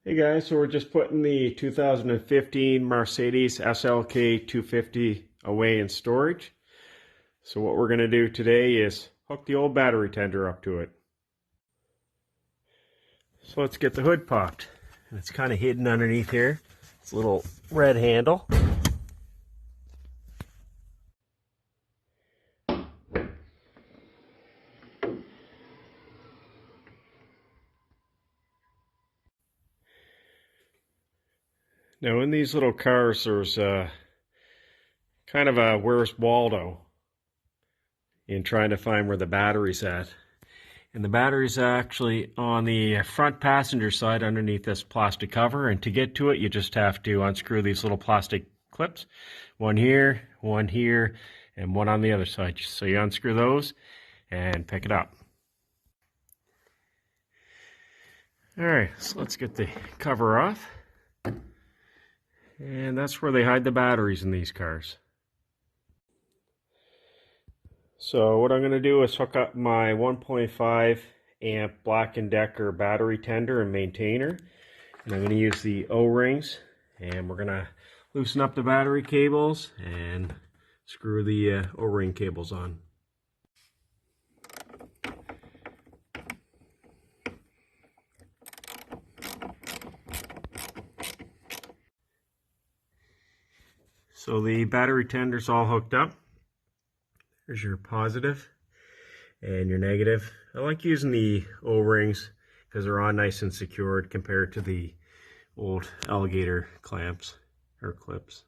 Hey guys, so we're just putting the 2015 Mercedes SLK 250 away in storage. So what we're going to do today is hook the old battery tender up to it. So let's get the hood popped. And it's kind of hidden underneath here. It's a little red handle. Now in these little cars there's kind of a Where's Waldo in trying to find where the battery's at. And the battery's actually on the front passenger side underneath this plastic cover, and to get to it you just have to unscrew these little plastic clips. One here, and one on the other side. So you unscrew those and pick it up. Alright, so let's get the cover off. And that's where they hide the batteries in these cars. So what I'm going to do is hook up my 1.5 amp Black & Decker battery tender and maintainer. And I'm going to use the O-rings, and we're going to loosen up the battery cables and screw the O-ring cables on. So the battery tender's all hooked up. There's your positive and your negative. I like using the O-rings because they're on nice and secured compared to the old alligator clamps or clips.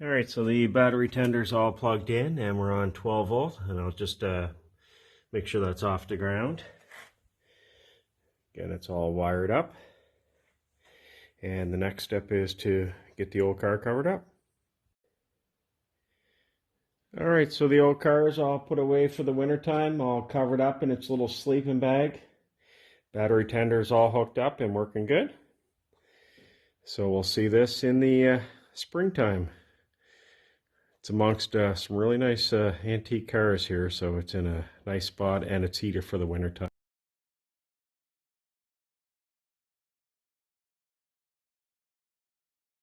Alright, so the battery tender's all plugged in and we're on 12 volt, and I'll just make sure that's off the ground. Again, it's all wired up. And the next step is to get the old car covered up. Alright, so the old car is all put away for the winter time, all covered up in its little sleeping bag. Battery tender is all hooked up and working good. So we'll see this in the springtime. It's amongst some really nice antique cars here, so it's in a nice spot and it's heated for the winter time.